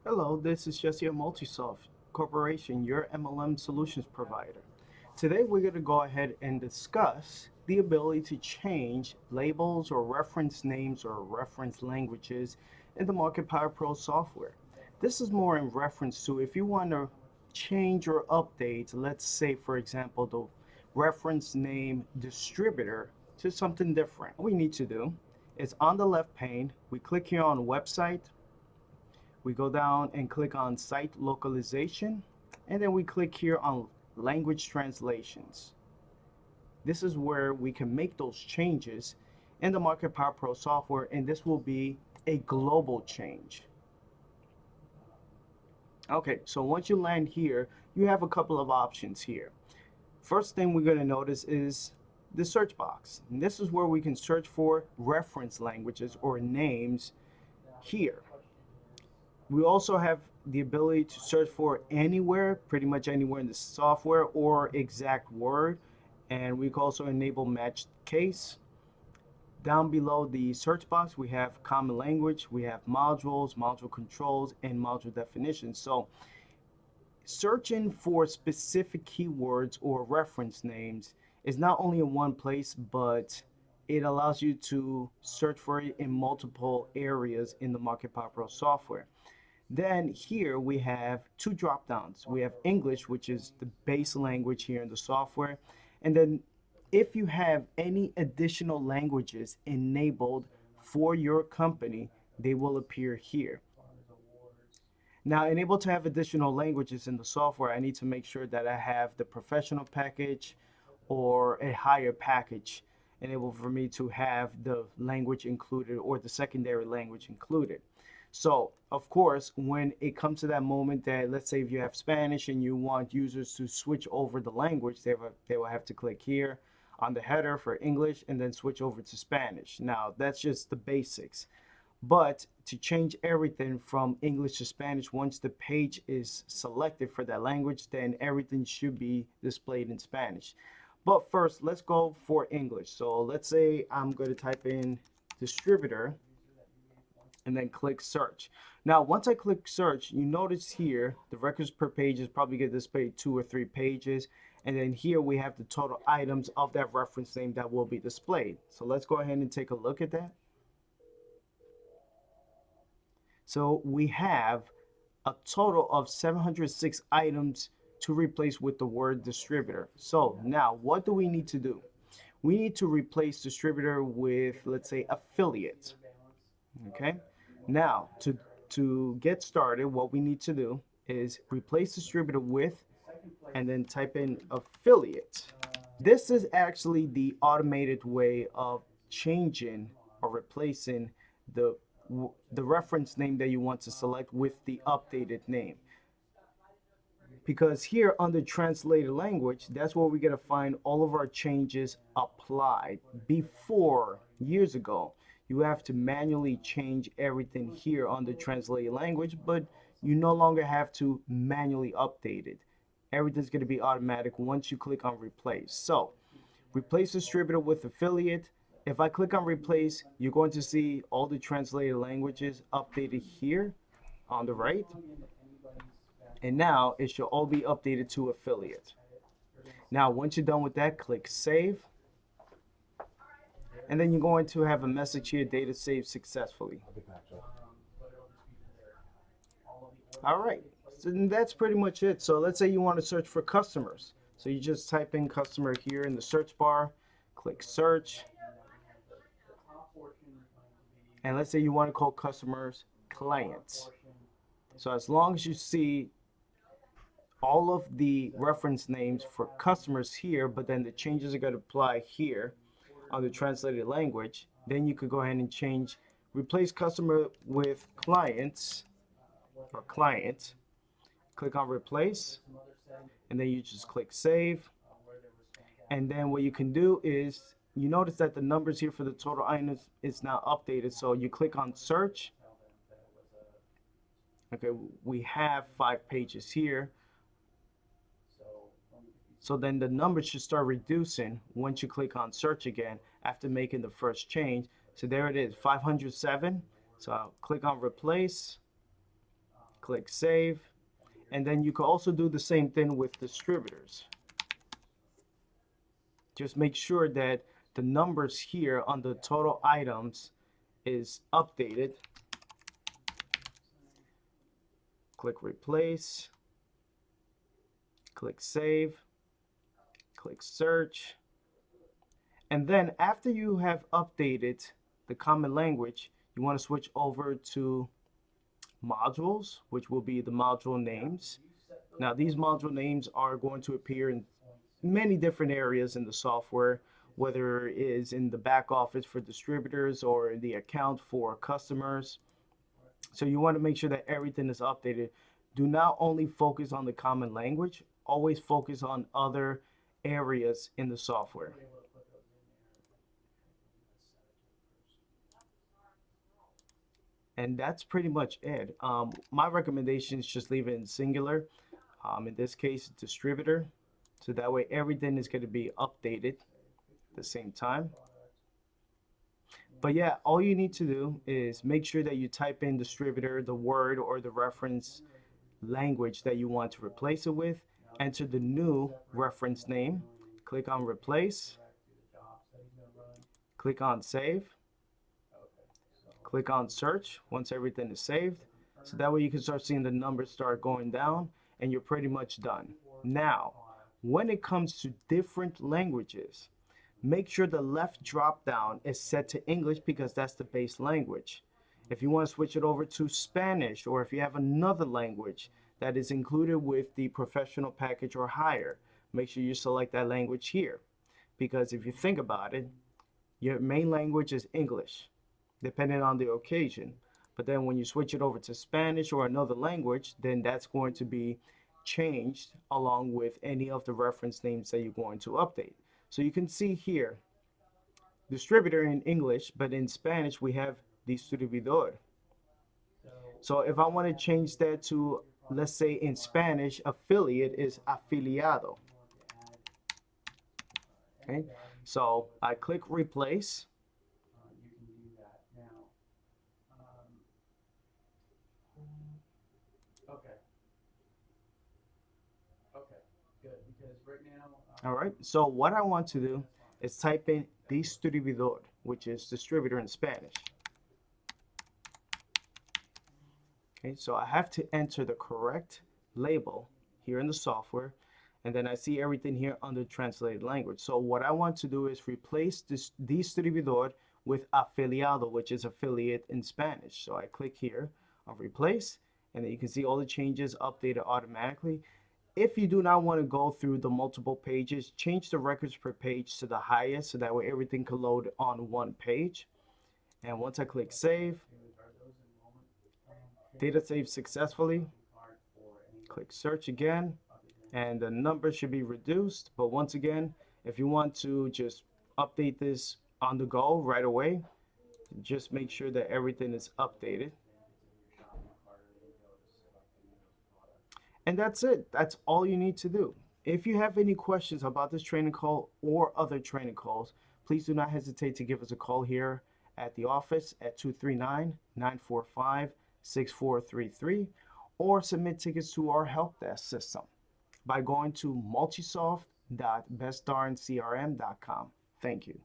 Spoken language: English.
Hello, this is Jessie at Multisoft Corporation, your MLM solutions provider. Today we're going to go ahead and discuss the ability to change labels or reference names or reference languages in the MarketPowerPRO software. This is more in reference to if you want to change or update, let's say for example, the reference name distributor to something different. What we need to do is on the left pane, we click here on website, we go down and click on site localization, and then we click here on language translations. This is where we can make those changes in the MarketPowerPRO software, and this will be a global change. Okay, so once you land here, you have a couple of options here. First thing we're going to notice is the search box. And this is where we can search for reference languages or names here. We also have the ability to search for anywhere, pretty much anywhere in the software, or exact word. And we can also enable matched case. Down below the search box, we have common language, we have modules, module controls, and module definitions. So searching for specific keywords or reference names is not only in one place, but it allows you to search for it in multiple areas in the MarketPowerPRO software. Then here we have two drop downs. We have English, which is the base language here in the software. And then if you have any additional languages enabled for your company, they will appear here. Now, enable to have additional languages in the software, I need to make sure that I have the professional package or a higher package enable for me to have the language included or the secondary language included. So, of course, when it comes to that moment that, let's say if you have Spanish and you want users to switch over the language, they will have to click here on the header for English and then switch over to Spanish. Now, that's just the basics. But to change everything from English to Spanish, once the page is selected for that language, then everything should be displayed in Spanish. But first, let's go for English. So let's say I'm going to type in distributor and then click search. Now, once I click search, you notice here the records per page is probably going to display 2 or 3 pages. And then here we have the total items of that reference name that will be displayed. So let's go ahead and take a look at that. So we have a total of 706 items to replace with the word distributor. So now what do we need to do? We need to replace distributor with, let's say, affiliate. Okay. Now to get started, what we need to do is replace distributor with and then type in affiliate. This is actually the automated way of changing or replacing the the reference name that you want to select with the updated name. Because here under translated language, that's where we're going to find all of our changes applied. Before, years ago, you have to manually change everything here on the translated language, but you no longer have to manually update it. Everything's going to be automatic once you click on replace. So replace distributor with affiliate. If I click on replace, you're going to see all the translated languages updated here on the right. And now it should all be updated to affiliate. Now, once you're done with that, click save. And then you're going to have a message here, data saved successfully. All right, so that's pretty much it. So let's say you want to search for customers. So you just type in customer here in the search bar, click search. And let's say you want to call customers clients. So as long as you see all of the reference names for customers here, but then the changes are going to apply here on the translated language, then you could go ahead and change, replace customer with clients or client, click on replace, and then you just click save. And then what you can do is, you notice that the numbers here for the total items is now updated. So you click on search. Okay, we have 5 pages here. So then the numbers should start reducing once you click on search again after making the first change. So there it is, 507. So I'll click on replace. click save, and then you can also do the same thing with distributors. Just make sure that the numbers here on the total items is updated. Click replace, click save, click search, and then after you have updated the common language, you want to switch over to modules, which will be the module names. Now these module names are going to appear in many different areas in the software, whether it is in the back office for distributors or in the account for customers. So you want to make sure that everything is updated. Do not only focus on the common language, always focus on other areas in the software. And that's pretty much it. My recommendation is just leave it in singular. In this case, distributor. So that way everything is going to be updated at the same time. But yeah, all you need to do is make sure that you type in distributor, the word or the reference language that you want to replace it with, enter the new reference name, click on replace, click on save, click on search once everything is saved. So that way you can start seeing the numbers start going down and you're pretty much done. Now, when it comes to different languages, make sure the left drop down is set to English because that's the base language. If you want to switch it over to Spanish, or if you have another language that is included with the professional package or higher, make sure you select that language here. Because if you think about it, your main language is English, depending on the occasion. But then when you switch it over to Spanish or another language, then that's going to be changed along with any of the reference names that you're going to update. So you can see here, distributor in English, but in Spanish we have distribuidor. So if I want to change that to, let's say in Spanish, affiliate is afiliado. Okay, so I click replace. All right, so what I want to do is type in distribuidor, which is distributor in Spanish. Okay, so I have to enter the correct label here in the software, and then I see everything here under translated language. So what I want to do is replace this distribuidor with afiliado, which is affiliate in Spanish. So I click here on replace, and then you can see all the changes updated automatically. If you do not want to go through the multiple pages, change the records per page to the highest so that way everything can load on one page. And once I click save, data saved successfully. Click search again, and the number should be reduced. But once again, if you want to just update this on the go right away, just make sure that everything is updated. And that's it. That's all you need to do. If you have any questions about this training call or other training calls, please do not hesitate to give us a call here at the office at 239-945-6433, or submit tickets to our help desk system by going to multisoft.bestdarncrm.com. Thank you.